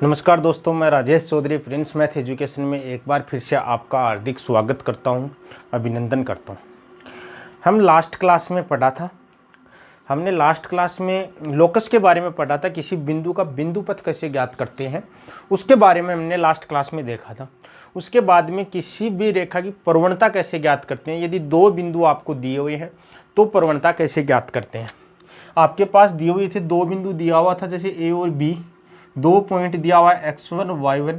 नमस्कार दोस्तों, मैं Rajesh Chaudhary Prince Math Education में एक बार फिर से आपका हार्दिक स्वागत करता हूं, अभिनंदन करता हूं। हम लास्ट क्लास में पढ़ा था, हमने लास्ट क्लास में लोकस के बारे में पढ़ा था। किसी बिंदु का बिंदु पथ कैसे ज्ञात करते हैं उसके बारे में हमने लास्ट क्लास में देखा था। उसके बाद में किसी भी रेखा की प्रवणता कैसे ज्ञात करते हैं, यदि दो बिंदु आपको दिए हुए हैं तो प्रवणता कैसे ज्ञात करते हैं। आपके पास दिए हुए थे, दो बिंदु दिया हुआ था, जैसे ए और बी, दो पॉइंट दिया हुआ है x1 y1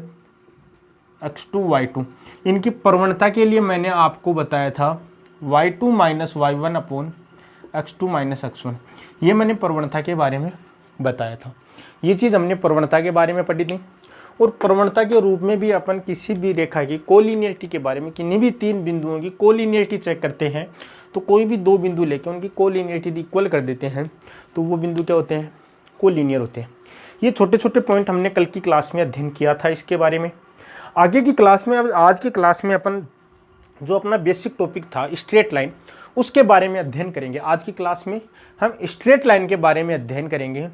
x2 y2। इनकी प्रवणता के लिए मैंने आपको बताया था y2 minus y1 upon x2 minus x1। ये मैंने प्रवणता के बारे में बताया था। ये चीज़ हमने प्रवणता के बारे में पढ़ी थी। और प्रवणता के रूप में भी अपन किसी भी रेखा की कोलिनियरिटी के बारे में, किन्हीं भी तीन बिंदुओं की कोलिनियरिटी चेक करते हैं तो कोई भी दो बिंदु लेके उनकी कोलिनियरिटी इक्वल कर देते हैं तो वो बिंदु क्या होते हैं, कोलिनियर होते हैं। ये छोटे छोटे पॉइंट हमने कल की क्लास में अध्ययन किया था इसके बारे में। आगे की क्लास में, अब आज की क्लास में अपन जो अपना बेसिक टॉपिक था स्ट्रेट लाइन, उसके बारे में अध्ययन करेंगे। आज की क्लास में हम स्ट्रेट लाइन के बारे में अध्ययन करेंगे।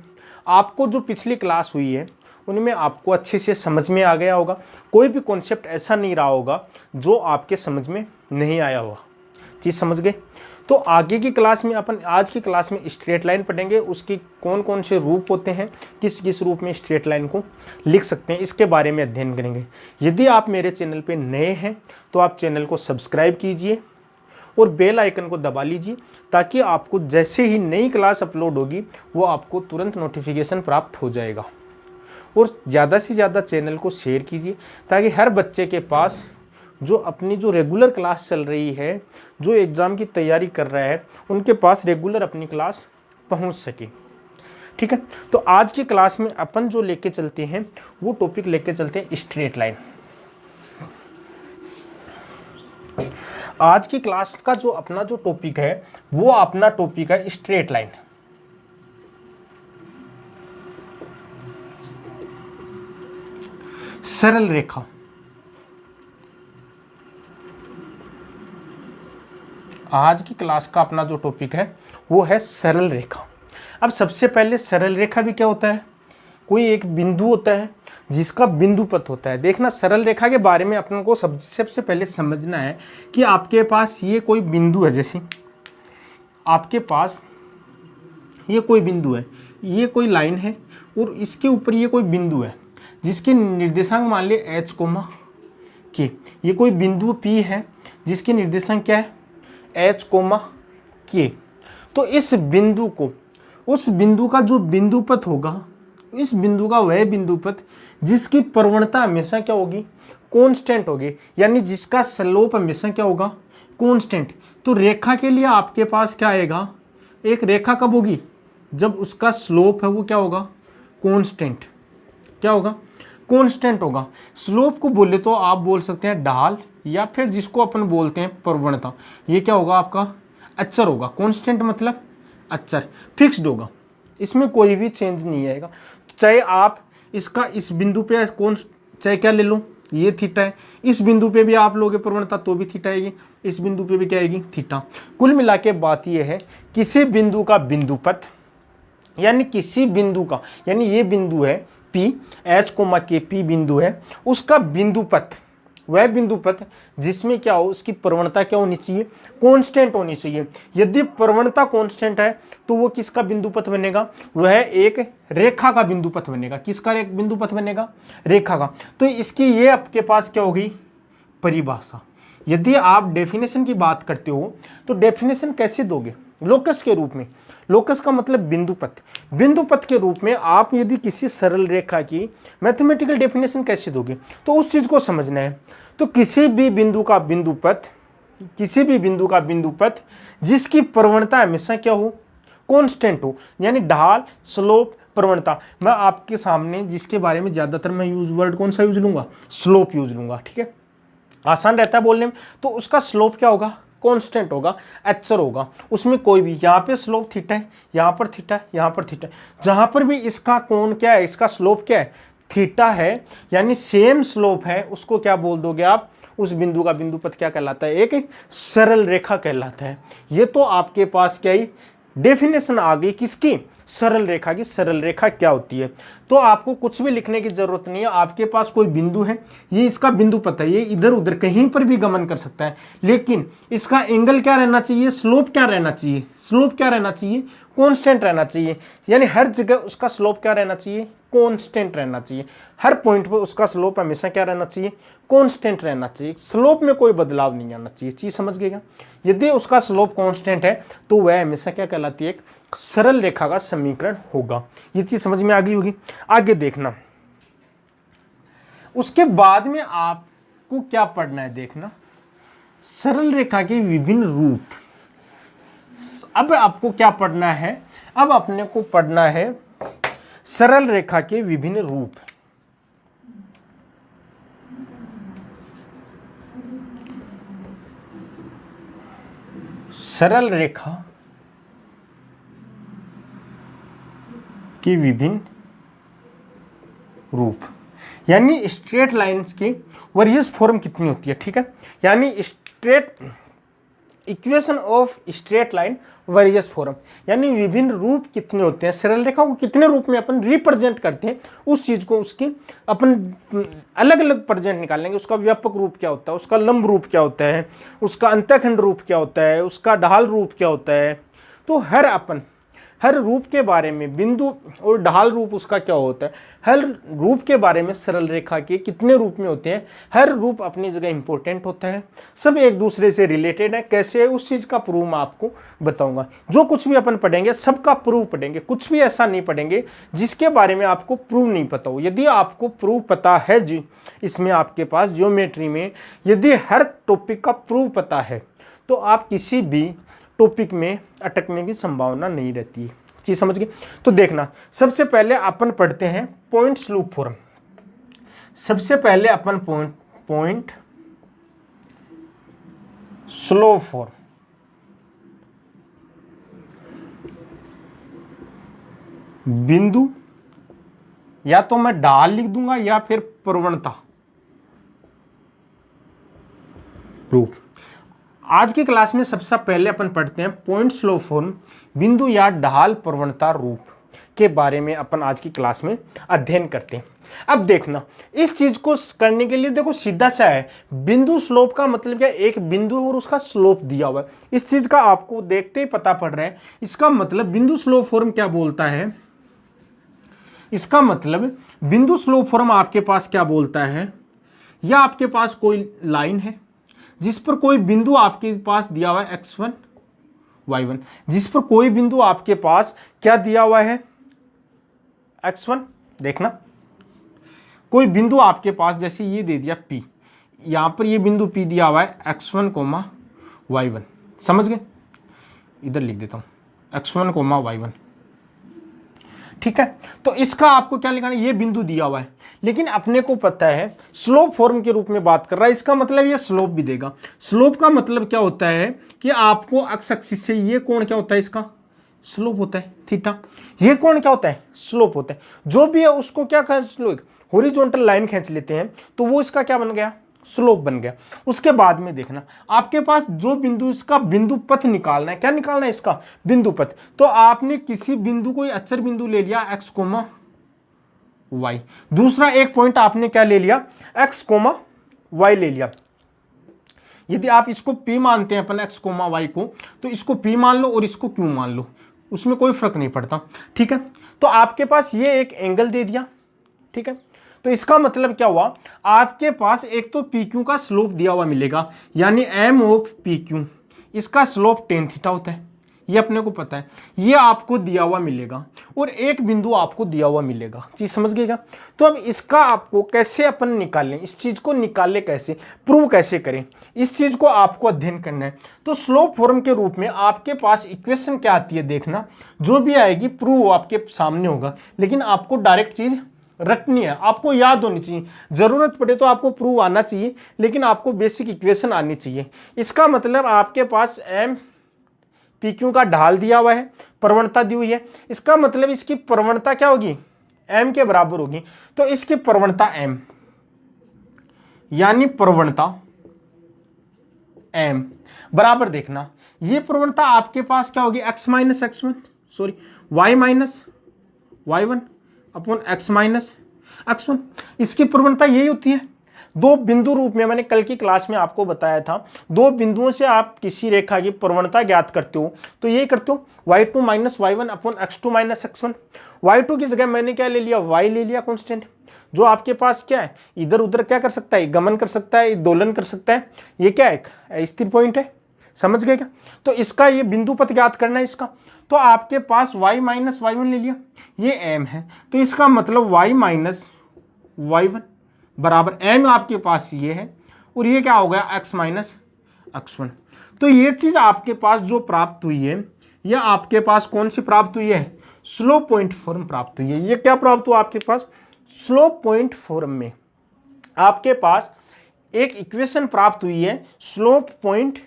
आपको जो पिछली क्लास हुई है उनमें आपको अच्छे से समझ में आ गया होगा। कोई भी कॉन्सेप्ट ऐसा नहीं रहा होगा जो आपके समझ में नहीं आया होगा। चीज़ समझ गए? तो आगे की क्लास में अपन, आज की क्लास में स्ट्रेट लाइन पढ़ेंगे, उसकी कौन कौन से रूप होते हैं, किस किस रूप में स्ट्रेट लाइन को लिख सकते हैं, इसके बारे में अध्ययन करेंगे। यदि आप मेरे चैनल पे नए हैं तो आप चैनल को सब्सक्राइब कीजिए और बेल आइकन को दबा लीजिए ताकि आपको जैसे ही नई क्लास अपलोड होगी वो आपको तुरंत नोटिफिकेशन प्राप्त हो जाएगा। और ज़्यादा से ज़्यादा चैनल को शेयर कीजिए ताकि हर बच्चे के पास जो अपनी जो रेगुलर क्लास चल रही है, जो एग्ज़ाम की तैयारी कर रहा है, उनके पास रेगुलर अपनी क्लास पहुंच सके। ठीक है, तो आज की क्लास में अपन जो लेके चलते हैं वो टॉपिक लेके चलते हैं स्ट्रेट लाइन। आज की क्लास का जो अपना जो टॉपिक है वो अपना टॉपिक है स्ट्रेट लाइन। सरल रेखा। आज की क्लास का अपना जो टॉपिक है वो है सरल रेखा। अब सबसे पहले सरल रेखा भी क्या होता है? कोई एक बिंदु होता है जिसका बिंदु पथ होता है। देखना, सरल रेखा के बारे में अपन को सबसे पहले समझना है कि आपके पास ये कोई बिंदु है, जैसे आपके पास ये कोई बिंदु है, ये कोई लाइन है और इसके ऊपर ये कोई बिंदु है जिसके निर्देशांक मान लिया h, k। ये कोई बिंदु P है जिसके निर्देशांक क्या है, h, k। तो इस बिंदु को, उस बिंदु का जो बिंदु पथ होगा, इस बिंदु का वह बिंदु पथ जिसकी प्रवणता हमेशा क्या होगी, कांस्टेंट होगी, यानी जिसका स्लोप हमेशा क्या होगा, कांस्टेंट। तो रेखा के लिए आपके पास क्या आएगा, एक रेखा कब होगी, जब उसका स्लोप है वो क्या होगा, कांस्टेंट। क्या होगा, कांस्टेंट होगा। स्लोप को बोले तो आप बोल सकते हैं ढाल, या फिर जिसको अपन बोलते हैं प्रवणता, ये क्या होगा आपका, अचर होगा। कांस्टेंट मतलब अचर, फिक्स्ड होगा, इसमें कोई भी चेंज नहीं आएगा। चाहे आप इसका इस बिंदु पे कौन, चाहे क्या ले लो, ये थीटा है, इस बिंदु पे भी आप लोगे प्रवणता तो भी थीटा आएगी, इस बिंदु पे भी क्या आएगी, थीटा। कुल मिला के बात ये है, किसी बिंदु का बिंदु पथ, यानी किसी बिंदु का, यानी ये बिंदु है P, H, K, P बिंदु है, उसका बिंदु पथ, वह बिंदु पथ जिसमें क्या हो, उसकी प्रवणता क्या होनी चाहिए, कांस्टेंट होनी चाहिए। यदि प्रवणता कांस्टेंट है तो वो किसका बिंदु पथ बनेगा, वह एक रेखा का बिंदु पथ बनेगा। किसका एक बिंदु पथ बनेगा, रेखा का। तो इसकी ये आपके पास क्या होगी, परिभाषा। यदि आप डेफिनेशन की बात करते हो तो डेफिनेशन कैसे दोगे, लोकस के रूप में। लोकस का मतलब बिंदु पथ। बिंदु पथ के रूप में आप यदि किसी सरल रेखा की मैथमेटिकल डेफिनेशन कैसे दोगे, तो उस चीज को समझना है। तो किसी भी बिंदु का बिंदु पथ, किसी भी बिंदु का बिंदु पथ जिसकी प्रवणता हमेशा क्या हो, कांस्टेंट हो, यानी ढाल, स्लोप, प्रवणता। मैं आपके सामने जिसके बारे में ज्यादातर मैं यूज वर्ड कौन सा यूज लूंगा, स्लोप यूज लूंगा। ठीक है, आसान रहता है बोलने में। तो उसका स्लोप क्या होगा, कांस्टेंट होगा, अचर होगा, उसमें कोई भी, यहाँ पे स्लोप थीटा है, यहाँ पर थीटा है, यहाँ पर थीटा है, जहां पर भी इसका कोण क्या है, इसका स्लोप क्या है, थीटा है, यानी सेम स्लोप है, उसको क्या बोल दोगे आप, उस बिंदु का बिंदु पथ क्या कहलाता है, एक सरल रेखा कहलाता है। ये तो आपके पास क्या ही डेफिनेशन आ गई किसकी, सरल रेखा की सरल रेखा क्या होती है। तो आपको कुछ भी लिखने की जरूरत नहीं है। आपके पास कोई बिंदु है, ये इसका बिंदु पता है, ये इधर उधर कहीं पर भी गमन कर सकता है, लेकिन इसका एंगल क्या रहना चाहिए, स्लोप क्या रहना चाहिए, स्लोप क्या रहना चाहिए, कांस्टेंट रहना चाहिए। यानी हर जगह उसका स्लोप क्या रहना चाहिए, कांस्टेंट रहना चाहिए। हर पॉइंट पे उसका स्लोप हमेशा क्या रहना चाहिए, कांस्टेंट रहना चाहिए। स्लोप में कोई बदलाव नहीं आना चाहिए। चीज समझ गएगा। यदि उसका स्लोप कांस्टेंट है तो वह हमेशा क्या कहलाती है, एक सरल रेखा का समीकरण होगा। ये चीज समझ में आ गई होगी। आगे देखना, उसके बाद में आपको क्या पढ़ना है, देखना सरल रेखा के विभिन्न रूप। अब आपको क्या पढ़ना है, अब अपने को पढ़ना है सरल रेखा के विभिन्न रूप। सरल रेखा की विभिन्न रूप, यानी स्ट्रेट लाइंस की वेरियस फॉर्म कितनी होती है। ठीक है, यानी straight equation of straight line various form, यानी विभिन्न रूप कितने होते हैं। सरल रेखा को कितने रूप में अपन रिप्रेजेंट करते हैं, उस चीज को उसकी अपन अलग अलग प्रेजेंट निकाल लेंगे। उसका व्यापक रूप क्या होता है, उसका लंब रूप क्या होता है, उसका अंतःखंड रूप क्या होता है, उसका ढाल रूप क्या होता है। तो हर रूप के बारे में, बिंदु और ढाल रूप उसका क्या होता है, हर रूप के बारे में, सरल रेखा के कितने रूप में होते हैं, हर रूप अपनी जगह इंपॉर्टेंट होता है, सब एक दूसरे से रिलेटेड है। कैसे है उस चीज का प्रूफ मैं आपको बताऊंगा। जो कुछ भी अपन पढ़ेंगे सबका प्रूफ पढ़ेंगे, कुछ भी ऐसा नहीं पढ़ेंगे जिसके बारे में आपको प्रूफ नहीं पता हो। यदि आपको प्रूफ पता है जी, इसमें आपके पास ज्योमेट्री में यदि हर टॉपिक का प्रूफ पता है तो आप किसी भी टॉपिक में अटकने की संभावना नहीं रहती है। चीज समझ गए। तो देखना, सबसे पहले अपन पढ़ते हैं पॉइंट स्लोप फॉर्म। सबसे पहले अपन पॉइंट स्लोप फॉर्म, बिंदु या तो मैं ढाल लिख दूंगा या फिर प्रवणता रूप। आज की क्लास में सबसे पहले अपन पढ़ते हैं पॉइंट स्लोप फॉर्म, बिंदु या ढाल प्रवणता रूप के बारे में अपन आज की क्लास में अध्ययन करते हैं। अब देखना, इस चीज को करने के लिए देखो सीधा सा है, बिंदु स्लोप का मतलब क्या, एक बिंदु और उसका स्लोप दिया हुआ है। इस चीज का आपको देखते ही पता पड़ रहा है। इसका मतलब बिंदु स्लोप फॉर्म क्या बोलता है, इसका मतलब बिंदु स्लोप फॉर्म आपके पास क्या बोलता है, या आपके पास कोई लाइन है जिस पर कोई बिंदु आपके पास दिया हुआ है x1 y1, जिस पर कोई बिंदु आपके पास क्या दिया हुआ है x1। देखना, कोई बिंदु आपके पास जैसे ये दे दिया P, यहां पर ये बिंदु P दिया हुआ है x1, y1। समझ गए, इधर लिख देता हूं x1, y1। ठीक है, तो इसका आपको क्या लिखना है, ये बिंदु दिया हुआ है, लेकिन अपने को पता है स्लोप फॉर्म के रूप में बात कर रहा है। इसका मतलब ये स्लोप भी देगा। स्लोप का मतलब क्या होता है कि आपको अक्ष एक्सिस से ये कोण क्या होता है, इसका स्लोप होता है थीटा। ये कोण क्या होता है, स्लोप होता है। जो भी है उसको क्या खींच लो, हॉरिजॉन्टल लाइन खींच लेते हैं तो वो इसका क्या बन गया, स्लोप बन गया। उसके बाद में देखना, आपके पास जो बिंदु, इसका बिंदु पथ निकालना है। क्या निकालना है, इसका बिंदु पथ। तो आपने किसी बिंदु, कोई अचर बिंदु ले लिया x, y। दूसरा एक पॉइंट आपने क्या ले लिया, x, y ले लिया। यदि आप इसको P मानते हैं अपन x, y को, तो इसको P मान लो और इसको Q मान लो, उसमें कोई फर्क नहीं पड़ता। ठीक है, तो आपके पास ये एक एंगल दे दिया। ठीक है, तो इसका मतलब क्या हुआ, आपके पास एक तो PQ का स्लोप दिया हुआ मिलेगा, यानी m ऑफ PQ, इसका स्लोप tan थीटा होता है, ये अपने को पता है। ये आपको दिया हुआ मिलेगा और एक बिंदु आपको दिया हुआ मिलेगा। चीज समझ गएगा। तो अब इसका आपको कैसे अपन निकालें, इस चीज को निकाले कैसे, प्रूव कैसे करें, इस चीज को आपको अध्ययन करना है। तो स्लोप फॉर्म के रूप में आपके पास इक्वेशन क्या आती है, देखना, जो भी आएगी प्रूव आपके सामने होगा, लेकिन आपको डायरेक्ट चीज रटनी है, आपको याद होनी चाहिए। जरूरत पड़े तो आपको प्रूव आना चाहिए, लेकिन आपको बेसिक इक्वेशन आनी चाहिए। इसका मतलब आपके पास m PQ का ढाल दिया हुआ है, प्रवणता दी हुई है। इसका मतलब इसकी प्रवणता क्या होगी, m के बराबर होगी। तो इसकी प्रवणता m, यानी प्रवणता m बराबर, देखना ये प्रवणता आपके पास क्या होगी, x - x1, sorry y minus y1 upon x minus x1। इसकी प्रवणता यही होती है। दो बिंदु रूप में, मैंने कल की क्लास में आपको बताया था, दो बिंदुओं से आप किसी रेखा की प्रवणता ज्ञात करते हो तो ये करते हो y2 minus y1 upon x2 minus x1। y2 की जगह मैंने क्या ले लिया, y ले लिया कांस्टेंट, जो आपके पास क्या है, इधर उधर क्या कर सकता है, गमन कर सकता है, दोलन कर सकता है। ये क्या है, स्थिर पॉइंट है, समझ गए क्या। तो इसका ये बिंदु पथ ज्ञात करना है इसका। तो आपके पास y माइनस y1 ले लिया, ये m है, तो इसका मतलब y माइनस y1 बराबर m आपके पास ये है, और ये क्या हो गया, x माइनस x1। तो ये चीज आपके पास जो प्राप्त हुई है, यह आपके पास कौन सी प्राप्त हुई है, स्लोप पॉइंट फॉर्म प्राप्त हुई है। ये क्या प्राप्त हुआ आपके पास, स्लोप पॉइंट फॉर्म में आपके पास एक इक्वेशन प्राप्त हुई है स्लोप पॉइंट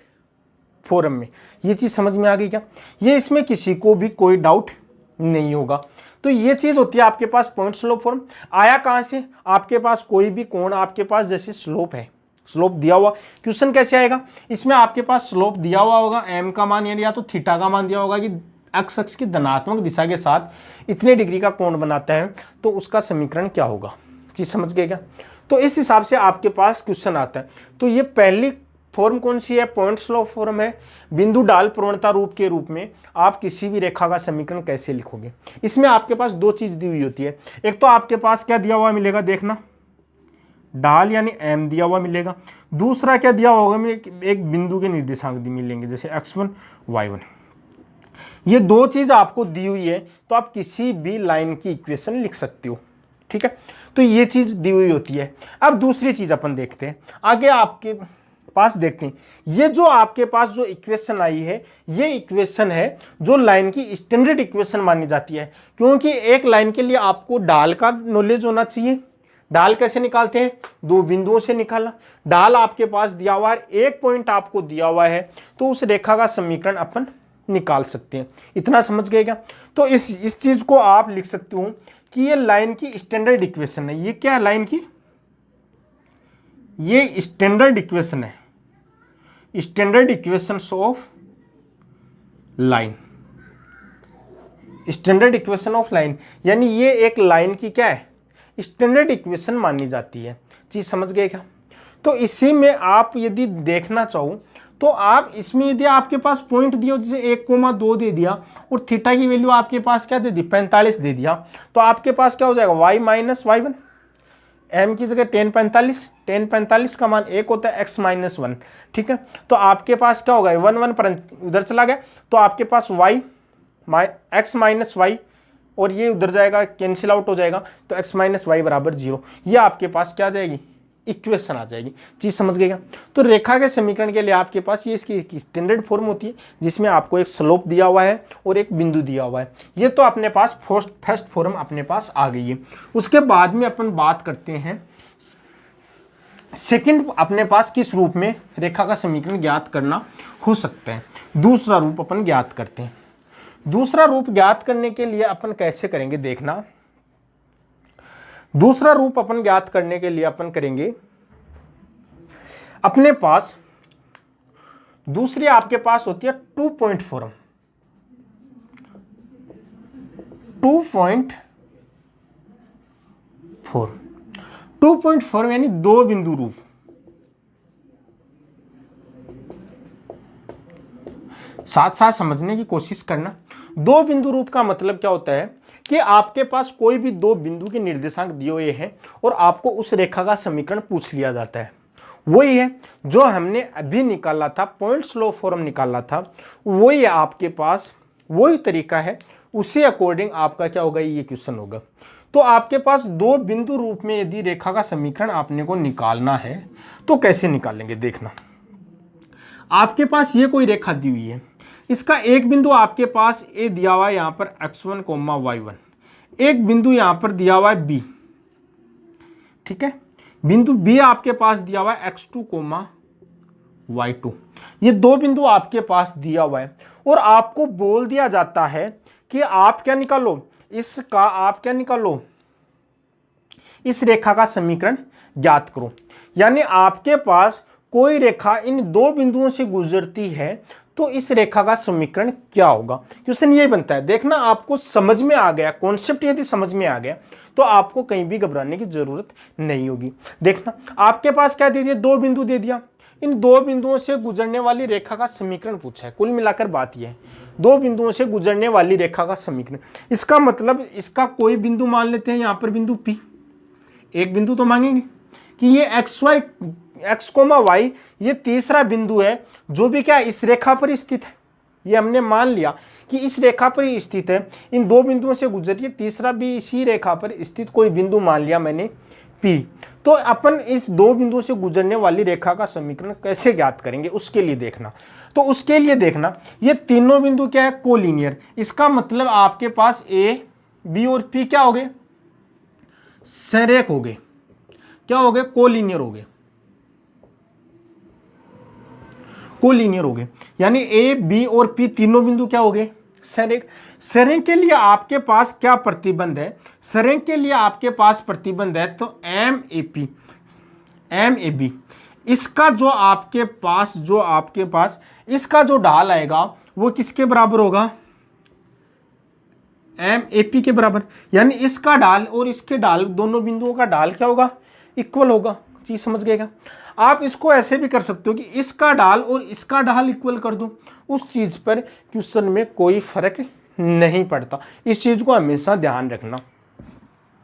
फॉर्म में। ये चीज समझ में आ गई क्या, ये इसमें किसी को भी कोई डाउट नहीं होगा। तो ये चीज होती है आपके पास पॉइंट स्लोप फॉर्म। आया कहां से, आपके पास कोई भी कोण आपके पास जैसे स्लोप है, स्लोप दिया हुआ, क्वेश्चन कैसे आएगा, इसमें आपके पास स्लोप दिया हुआ होगा, एम का मान या तो थीटा का मान दिया होगा कि एक्स अक्ष की धनात्मक दिशा के साथ इतने डिग्री का कोण बनाता है, तो उसका समीकरण क्या होगा। चीज समझ गए क्या। तो इस हिसाब से आपके पास क्वेश्चन आता है। तो ये पहली फॉर्म कौन सी है, पॉइंट स्लोप फॉर्म है। बिंदु डाल प्रवणता रूप के रूप में आप किसी भी रेखा का समीकरण कैसे लिखोगे। इसमें आपके पास दो चीज दी हुई होती है, एक तो आपके पास क्या दिया हुआ मिलेगा, देखना डाल यानी m दिया हुआ मिलेगा, दूसरा क्या दिया होगा, एक बिंदु के निर्देशांक मिलेंगे जैसे x1 y1। ये दो चीज आपको दी हुई है, तो आप किसी भी लाइन की इक्वेशन लिख सकते हो, ठीक है। तो ये चीज दी हुई होती है। अब दूसरी चीज अपन देखते हैं, आगे आपके पास देखते हैं, ये जो आपके पास जो इक्वेशन आई है, ये इक्वेशन है जो लाइन की स्टैंडर्ड इक्वेशन मानी जाती है, क्योंकि एक लाइन के लिए आपको डाल का नॉलेज होना चाहिए। डाल कैसे निकालते हैं, दो बिंदुओं से निकाला, डाल आपके पास दिया हुआ है, एक पॉइंट आपको दिया हुआ है, तो उस रेखा का समीकरण अपन निकाल सकते हैं। इतना समझ गए क्या। तो इस चीज को आप लिख सकते हो कि ये लाइन की स्टैंडर्ड इक्वेशन है। ये क्या है, लाइन की, ये स्टैंडर्ड इक्वेशन है, standard equations of line, standard equation of line, यानी ये एक लाइन की क्या है, स्टैंडर्ड इक्वेशन मानी जाती है। चीज समझ गए क्या। तो इसी में आप यदि देखना चाहो तो आप इसमें यदि आपके पास पॉइंट दिया जैसे 1,2 दे दिया और थीटा की वैल्यू आपके पास क्या दे दी, 45 दे दिया, तो आपके पास क्या हो जाएगा, y माइनस y1, m की जगह tan 45 का मान 1 होता है, x माइनस 1, ठीक है। तो आपके पास क्या होगा, 1 पर उधर चला गया, तो आपके पास x माइनस y, और ये उधर जाएगा, कैंसिल आउट हो जाएगा, तो x माइनस वाई बराबर 0। ये आपके पास क्या आ जाएगी, इक्वेशन आ जाएगी। चीज समझ गएगा। तो रेखा के समीकरण के लिए आपके पास ये इसकी स्टैंडर्ड फॉर्म होती है, जिसमें आपको एक स्लोप दिया हुआ है और एक बिंदु दिया हुआ है। ये तो अपने पास फर्स्ट फॉर्म अपने पास आ गई है। उसके बाद में अपन बात करते हैं सेकंड, अपने पास किस रूप में रेखा का समीकरण ज्ञात करना हो सकता है। दूसरा रूप अपन ज्ञात करते हैं। दूसरा रूप ज्ञात करने के लिए अपन कैसे करेंगे, देखना। दूसरा रूप अपन ज्ञात करने के लिए अपन करेंगे, अपने पास दूसरी आपके पास होती है 2 पॉइंट फॉर्म, 2.4 यानी दो बिंदु रूप। साथ साथ समझने की कोशिश करना। दो बिंदु रूप का मतलब क्या होता है कि आपके पास कोई भी दो बिंदु के निर्देशांक दिए हुए हैं और आपको उस रेखा का समीकरण पूछ लिया जाता है। वही है जो हमने अभी निकाला था, पॉइंट स्लोप फॉर्म निकाला था, वही आपके पास वही तरीका है, उसी अकॉर्डिंग आपका क्या होगा, ये क्वेश्चन होगा। तो आपके पास दो बिंदु रूप में यदि रेखा का समीकरण आपने को निकालना है तो कैसे निकालेंगे, देखना। आपके पास ये कोई रेखा दी हुई है, इसका एक बिंदु आपके पास ए दिया हुआ है यहां पर x1, y1, एक बिंदु यहां पर दिया हुआ है b, ठीक है। बिंदु b आपके पास दिया हुआ है x2, y2। ये दो बिंदु आपके पास दिया हुआ है और आपको बोल दिया जाता है कि आप क्या निकालो, इसका आप क्या निकालो, इस रेखा का समीकरण ज्ञात करो। यानी आपके पास कोई रेखा इन दो बिंदुओं से गुजरती है तो इस रेखा का समीकरण क्या होगा। क्वेश्चन यही बनता है। देखना आपको समझ में आ गया, कॉन्सेप्ट यदि समझ में आ गया तो आपको कहीं भी घबराने की जरूरत नहीं होगी। देखना आपके पास क्या दे दिया, दो बिंदु दे दिया, इन दो बिंदुओं से गुजरने वाली रेखा का समीकरण पूछा है। कुल मिलाकर बात यह है, दो बिंदुओं से गुजरने वाली रेखा का समीकरण। इसका मतलब इसका कोई बिंदु मान लेते हैं, यहां पर बिंदु P, एक बिंदु तो मांगेंगे कि ये x कोमा y ये तीसरा बिंदु है जो भी क्या इस रेखा पर स्थित है। ये हमने मान लिया कि इस रेखा पर ही स्थित है, इन दो बिंदुओं से गुजरिए, तीसरा भी इसी रेखा पर स्थित कोई बिंदु मान लिया मैंने P। तो अपन इस दो बिंदुओं से गुजरने वाली रेखा का समीकरण कैसे ज्ञात करेंगे उसके लिए देखना। तो उसके लिए देखना ये तीनों बिंदु क्या है, कोलिनियर। इसका मतलब आपके पास A, B और P क्या हो गए, संरेख हो गए। क्या हो गए, कोलिनियर हो गए, कोलिनियर हो गए। यानी A, B और P तीनों बिंदु क्या हो गए, संरेख। संरेख के लिए आपके पास क्या प्रतिबंध है, संरेख के लिए आपके पास प्रतिबंध है तो MAB, इसका जो आपके पास इसका जो ढाल आएगा वो किसके बराबर होगा, MAP के बराबर। यानी इसका ढाल और इसके ढाल, दोनों बिंदुओं का ढाल क्या होगा, इक्वल होगा। चीज समझ गएगा। आप इसको ऐसे भी कर सकते हो कि इसका ढाल और इसका ढाल इक्वल कर दो, उस चीज पर क्वेश्चन में कोई फर्क नहीं पड़ता। इस चीज को हमेशा ध्यान रखना।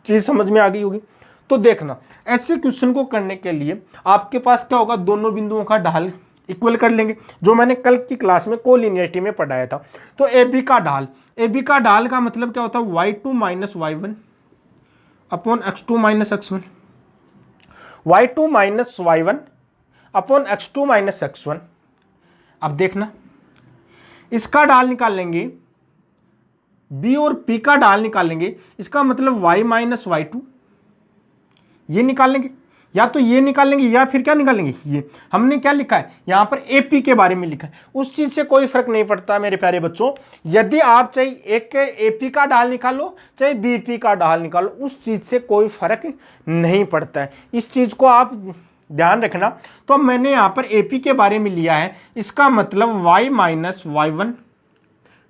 चीज समझ में आ गई होगी। तो देखना ऐसे क्वेश्चन को करने के लिए आपके पास क्या होगा, दोनों बिंदुओं का ढाल इक्वल कर लेंगे, जो मैंने कल की क्लास में कोलिनियरिटी में पढ़ाया था। तो AB का ढाल का मतलब क्या होता है, y2 minus y1 upon x2 minus x1, y2 minus y1 upon x2 minus x1। अब देखना इसका ढाल निकाल लेंगे, B और P का ढाल निकालेंगे, इसका मतलब y माइनस y2 ये निकालेंगे, या तो ये निकालेंगे या फिर क्या निकालेंगे, ये। हमने क्या लिखा है यहां पर AP के बारे में लिखा है, उस चीज से कोई फर्क नहीं पड़ता मेरे प्यारे बच्चों। यदि आप चाहे एक AP का ढाल निकालो चाहे BP का ढाल निकालो, उस चीज से कोई फर्क नहीं पड़ता है। इस चीज को आप ध्यान रखना। तो मैंने यहां पर AP के बारे में लिया है, इसका मतलब y minus y1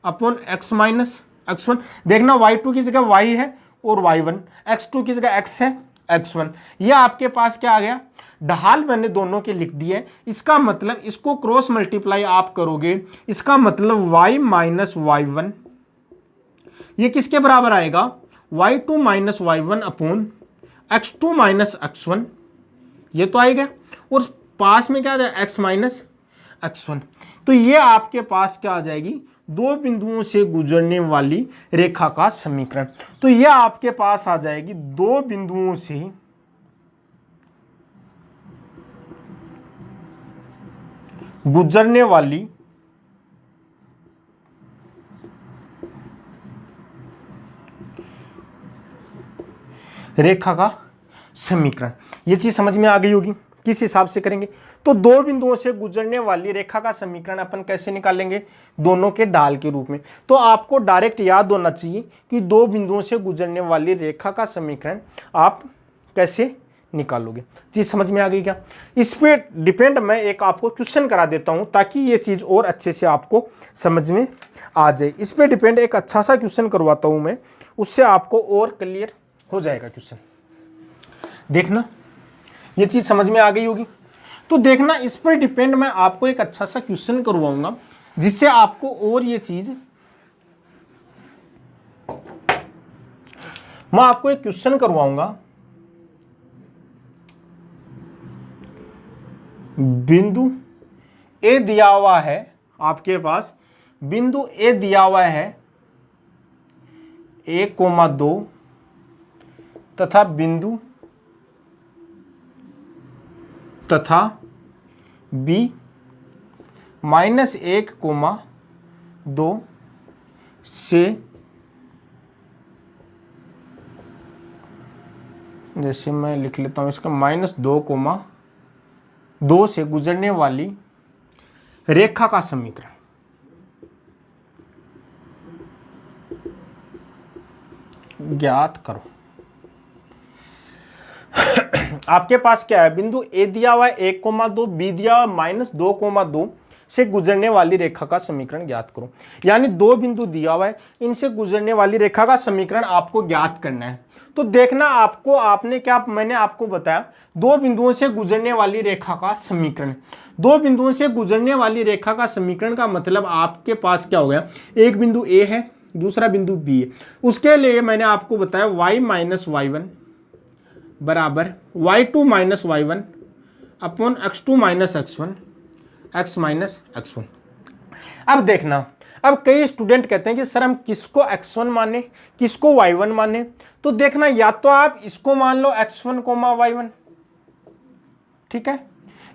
upon x minus x1। देखना y2 की जगह y है और y1, x2 की जगह x है x1। ये आपके पास क्या आ गया, ढाल मैंने दोनों के लिख दिए। इसका मतलब इसको क्रॉस मल्टीप्लाई आप करोगे, इसका मतलब y माइनस y1 ये किसके बराबर आएगा, y2 minus y1 upon x2 minus x1, ये तो आएगा। और पास में क्या आ जाएगा, x माइनस x1। तो ये आपके पास क्या आ जाएगी, दो बिंदुओं से गुजरने वाली रेखा का समीकरण। तो यह आपके पास आ जाएगी दो बिंदुओं से गुजरने वाली रेखा का समीकरण। यह चीज समझ में आ गई होगी। किस हिसाब से करेंगे, तो दो बिंदुओं से गुजरने वाली रेखा का समीकरण अपन कैसे निकालेंगे, दोनों के ढाल के रूप में। तो आपको डायरेक्ट याद होना चाहिए कि दो बिंदुओं से गुजरने वाली रेखा का समीकरण आप कैसे निकालोगे। चीज समझ में आ गई क्या। इस पे डिपेंड मैं एक आपको क्वेश्चन करा देता हूं ताकि ये चीज और अच्छे से आपको समझ में आ जाए। इस पे डिपेंड एक अच्छा सा क्वेश्चन करवाता हूं मैं, उससे आपको और क्लियर हो जाएगा क्वेश्चन। देखना ये चीज समझ में आ गई होगी। तो देखना इस पर डिपेंड मैं आपको एक अच्छा सा क्वेश्चन करवाऊंगा जिससे आपको और ये चीज, मैं आपको एक क्वेश्चन करवाऊंगा, बिंदु ए दिया हुआ है आपके पास, बिंदु ए दिया हुआ है 1,2 तथा बिंदु तथा B -1,2 से, जैसे मैं लिख लेता हूं इसका -2,2 से गुजरने वाली रेखा का समीकरण। ज्ञात करो। आपके पास क्या है, बिंदु ए दिया हुआ है 1,2, बी दिया हुआ -2,2, से गुजरने वाली रेखा का समीकरण ज्ञात करो। यानी दो बिंदु दिया हुआ है, इनसे गुजरने वाली रेखा का समीकरण आपको ज्ञात करना है। तो देखना आपको, आपने क्या, मैंने आपको बताया दो बिंदुओं से गुजरने वाली रेखा का समीकरण। दो बिंदुओं से गुजरने वाली रेखा का समीकरण का मतलब आपके पास क्या हो गया, एक बिंदु ए है, दूसरा बिंदु बी है। उसके लिए मैंने आपको बताया y माइनस वाई वन बराबर y2 minus y one upon x2 minus x1 x minus x1। अब देखना, अब कई स्टूडेंट कहते हैं कि सर हम किसको x1 माने, किसको y1 माने। तो देखना, या तो आप इसको मान लो x1 कोमा y1, ठीक है,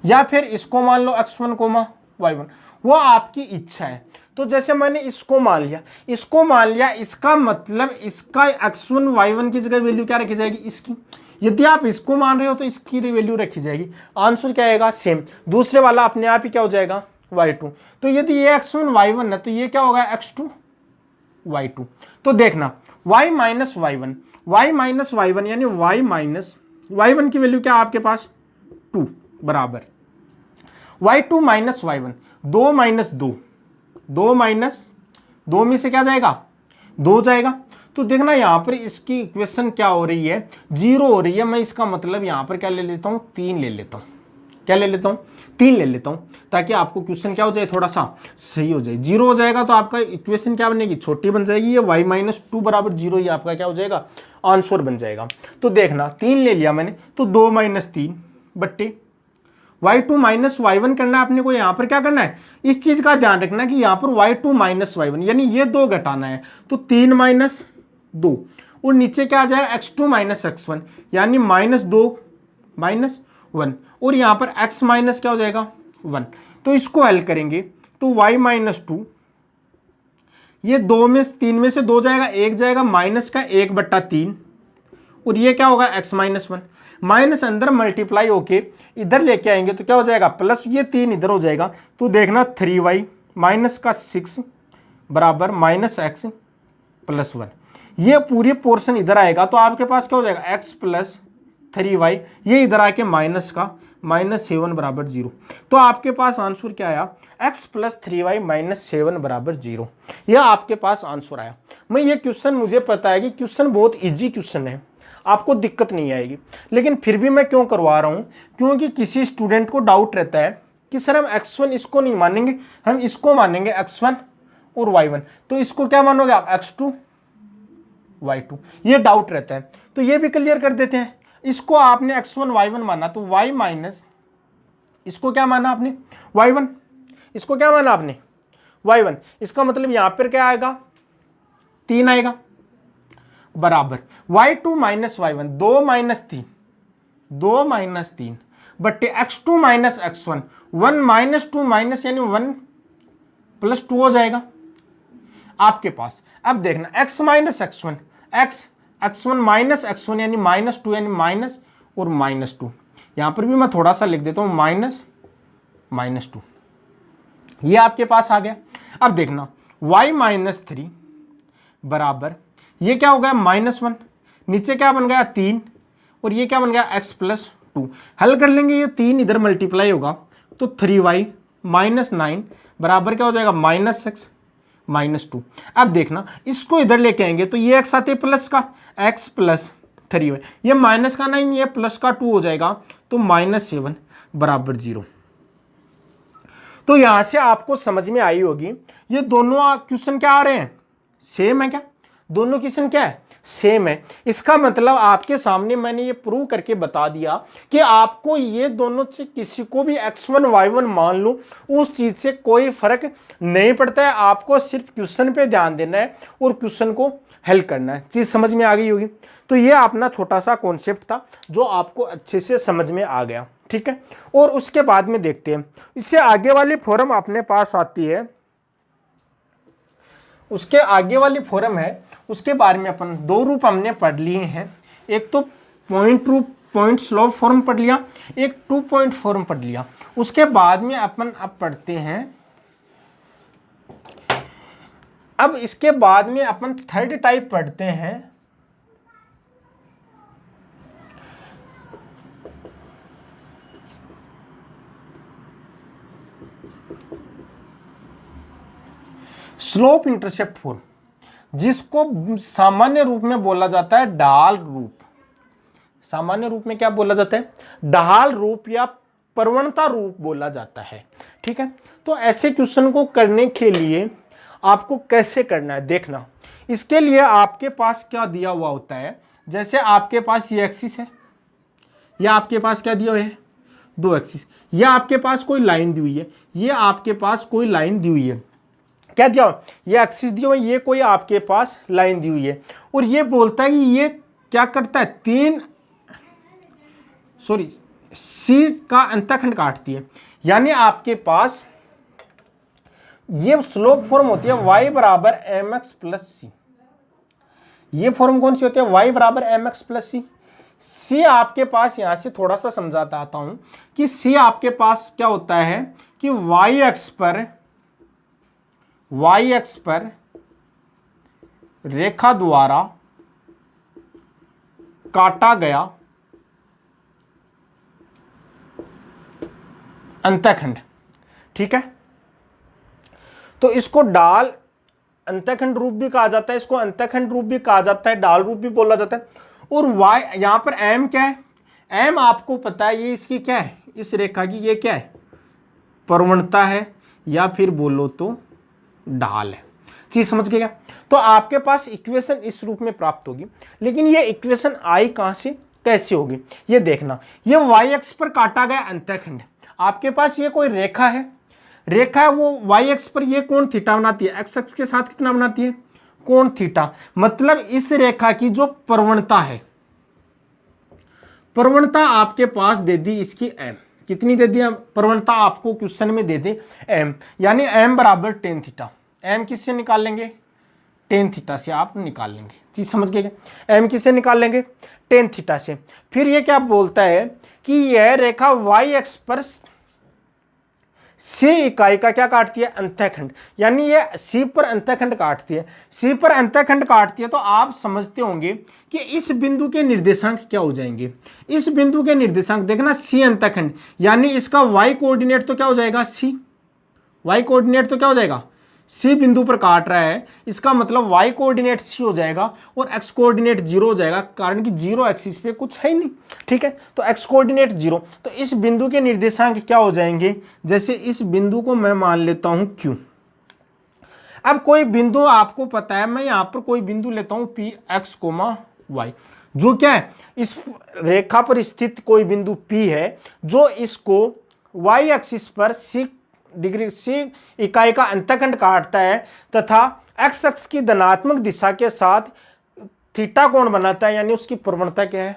या फिर इसको मान लो x1 कोमा y1, वो आपकी इच्छा है। तो जैसे मैंने इसको मान लिया, इसको मान लिया, इसका मतलब इसका x1 y1 की जगह वैल्यू क्या रखी जाएगी, इसकी। यदि आप इसको मान रहे हो तो इसकी वैल्यू रखी जाएगी, आंसर क्या आएगा, सेम। दूसरे वाला अपने आप ही क्या हो जाएगा, y2। तो यदि ये x1 y1 है तो ये क्या होगा, x2 y2। तो देखना y minus y one, y minus y one यानी y माइनस वाई वन की वैल्यू क्या आपके पास 2 बराबर y2 minus y one, 2 minus 2, 2 minus 2 में से क्या जाएगा, 2 जाएगा। तो देखना यहां पर इसकी इक्वेशन क्या हो रही है, 0 हो रही है। मैं इसका मतलब यहां पर क्या ले लेता हूं, 3 ले लेता हूं। क्या ले लेता हूं, 3 ले लेता हूं, ताकि आपको क्वेश्चन क्या हो जाए, थोड़ा सा सही हो जाए। 0 हो जाएगा तो आपका इक्वेशन क्या बनेगी, छोटी बन जाएगी। ये y माइनस 2 बराबर 0 ही आपका क्या हो जाएगा, आंसर बन जाएगा। तो देखना 3 ले लिया मैंने, तो 2 माइनस 3 बट्टे y2 माइनस वाई वन करना है अपने को। यहां पर क्या करना है, इस चीज का ध्यान रखना कि यहां पर y2 माइनस वाई वन यानी ये 2 घटाना है, तो 3 माइनस 2, और नीचे क्या आ जाएगा x2 माइनस x1 यानी माइनस 2 माइनस 1, और यहां पर x माइनस क्या हो जाएगा 1। तो इसको हल करेंगे तो y माइनस 2, ये 2 में 3 में से 2 जाएगा, 1 जाएगा, माइनस का 1/3, और ये क्या होगा x माइनस 1। माइनस अंदर मल्टीप्लाई होके इधर लेके आएंगे तो क्या हो जाएगा, प्लस ये 3 इधर हो जाएगा। तो देखना 3y माइनस का 6 बराबर माइनस x प्लस 1, ये पूरी पोर्शन इधर आएगा तो आपके पास क्या हो जाएगा x प्लस 3y, ये इधर आके माइनस का माइनस 7 बराबर 0। तो आपके पास आंसर क्या आया, x प्लस 3y माइनस 7 बराबर 0। यह आपके पास आंसर आया। मैं ये क्वेश्चन, मुझे पता है कि क्वेश्चन बहुत इजी क्वेश्चन है, आपको दिक्कत नहीं आएगी, लेकिन फिर भी मैं क्यों करवा रहा हूं, क्योंकि किसी स्टूडेंट को डाउट रहता है कि सर हम x1 इसको नहीं मानेंगे, हम इसको मानेंगे x1 और y1। तो इसको क्या मानोगे आप, x2 y2, ये डाउट रहता है। तो ये भी क्लियर कर देते हैं। इसको आपने x1 y1 माना तो y माइनस, इसको क्या माना आपने y1, इसको क्या माना आपने y1, इसका मतलब यहां पर क्या आएगा, 3 आएगा बराबर y2 minus y1, 2 minus 3, 2 minus 3 बट्टे x2 minus x1, 1 minus 2 minus यानी 1 प्लस 2 हो जाएगा आपके पास। अब देखना x minus x1, x1 minus x1 यानी माइनस 2 यानी माइनस और माइनस 2, यहां पर भी मैं थोड़ा सा लिख देता हूं माइनस माइनस 2, ये आपके पास आ गया। अब देखना y माइनस 3 बराबर ये क्या हो गया माइनस 1, नीचे क्या बन गया 3, और ये क्या बन गया x प्लस 2। हल कर लेंगे, ये 3 इधर मल्टीप्लाई होगा तो 3y माइनस 9 बराबर क्या हो जाएगा माइनस x माइनस 2। अब देखना इसको इधर लेके आएंगे तो ये x आते प्लस का x प्लस 3y, ये माइनस का 9 ये प्लस का 2 हो जाएगा तो माइनस 7 बराबर 0। तो यहां से आपको समझ में आई होगी, ये दोनों क्वेश्चन क्या आ रहे हैं, सेम है क्या, दोनों क्वेश्चन क्या है, सेम है। इसका मतलब आपके सामने मैंने ये प्रूव करके बता दिया कि आपको ये दोनों से किसी को भी x1 y1 मान लो, उस चीज से कोई फर्क नहीं पड़ता है। आपको सिर्फ क्वेश्चन पे ध्यान देना है और क्वेश्चन को हल करना है। चीज समझ में आ गई होगी। तो ये अपना छोटा सा कॉन्सेप्ट था जो आपको अच्छे से समझ में आ गया, ठीक है। और उसके बाद में देखते हैं इससे आगे वाली फॉर्म अपने पास आती है, उसके आगे वाली फॉर्म है, उसके बारे में अपन 2 रूप हमने पढ़ लिए हैं। एक तो पॉइंट रूप, पॉइंट स्लोप फॉर्म पढ़ लिया, एक 2 पॉइंट फॉर्म पढ़ लिया। उसके बाद में अपन अब पढ़ते हैं, अब इसके बाद में अपन थर्ड टाइप पढ़ते हैं, स्लोप इंटरसेप्ट फॉर्म, जिसको सामान्य रूप में बोला जाता है ढाल रूप। सामान्य रूप में क्या बोला जाता है? ढाल रूप या प्रवणता रूप बोला जाता है। ठीक है, तो ऐसे क्वेश्चन को करने के लिए आपको कैसे करना है देखना। इसके लिए आपके पास क्या दिया हुआ होता है, जैसे आपके पास ये एक्सिस है, या आपके पास क्या दिया हुआ है? दो एक्सिस, या आपके पास कोई लाइन दी हुई है, ये आपके पास कोई लाइन दी हुई है। क्या दिया हुआ? ये एक्सिस दिया हुआ है, ये कोई आपके पास लाइन दी हुई है, और ये बोलता है कि ये क्या करता है? सी का अंतःखंड काटती है। यानी आपके पास ये स्लोप फॉर्म होती है y बराबर एम एक्स प्लस सी। ये फॉर्म कौन सी होती है? y बराबर एम एक्स प्लस सी। सी आपके पास, यहां से थोड़ा सा समझाता आता हूं कि सी आपके पास क्या होता है कि y एक्स पर रेखा द्वारा काटा गया अंतःखंड। ठीक है, तो इसको ढाल अंतःखंड रूप भी कहा जाता है, इसको अंतःखंड रूप भी कहा जाता है, ढाल रूप भी बोला जाता है। और y यहां पर m क्या है? m आपको पता है ये इसकी क्या है? इस रेखा की ये क्या है? प्रवणता है, या फिर बोलो तो ढाल है। चीज समझ गए क्या? तो आपके पास इक्वेशन इस रूप में प्राप्त होगी, लेकिन ये इक्वेशन आई कहां से, कैसे होगी ये देखना। ये y एक्स पर काटा गया अंतःखंड, आपके पास ये कोई रेखा है, वो y एक्स पर ये कोण थीटा बनाती है, x एक्स के साथ कितना बनाती है? कोण थीटा। मतलब इस रेखा की जो प्रवणता है, प्रवणता आपके पास दे दी इसकी m, कितनी दे दी? प्रवणता आपको क्वेश्चन में दे दी m, यानी m बराबर टेन थीटा। m किससे निकाल लेंगे? टेन थीटा से आप निकाल लेंगे। चीज समझ गए? m किससे निकाल लेंगे? टेन थीटा से। फिर ये क्या बोलता है कि यह रेखा y एक्स पर सी इकाई का क्या काटती है? अंतःखंड। यानी ये सी पर अंतःखंड काटती है। सी पर अंतःखंड काटती है तो आप समझते होंगे कि इस बिंदु के निर्देशांक क्या हो जाएंगे। इस बिंदु के निर्देशांक देखना, सी अंतःखंड, यानी इसका y कोऑर्डिनेट तो क्या हो जाएगा? सी। y कोऑर्डिनेट तो क्या हो जाएगा? सी बिंदु पर काट रहा है, इसका मतलब y कोऑर्डिनेट सी हो जाएगा और x कोऑर्डिनेट जीरो हो जाएगा, कारण कि जीरो एक्सिस पे कुछ है ही नहीं। ठीक है, तो x कोऑर्डिनेट जीरो, तो इस बिंदु के निर्देशांक क्या हो जाएंगे? जैसे इस बिंदु को मैं मान लेता हूं Q। अब कोई बिंदु आपको पता है, मैं यहां पर कोई बिंदु लेता हूं P x, y, जो क्या है? इस रेखा पर स्थित कोई बिंदु P है, जो इसको y एक्सिस पर सी डिग्री सी इकाई का अंतःखंड काटता है, तथा x अक्ष की धनात्मक दिशा के साथ थीटा कोण बनाता है, यानी उसकी प्रवणता क्या है?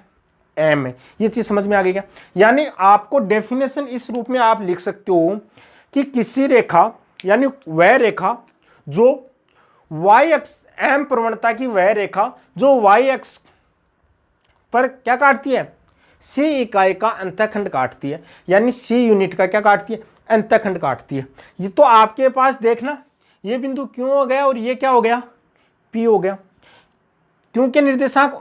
m है। ये चीज समझ में आ गई क्या? यानी आपको डेफिनेशन इस रूप में आप लिख सकते हो कि किसी रेखा, यानी वह रेखा जो y एक्स, m प्रवणता की वह रेखा जो y एक्स पर क्या काटती है? c इकाई का अंतःखंड काटती है, यानी c यूनिट का क्या काटती है? अंतःखंड काटती है। ये तो आपके पास देखना, ये बिंदु Q हो गया और ये क्या हो गया? P हो गया। Q के निर्देशांक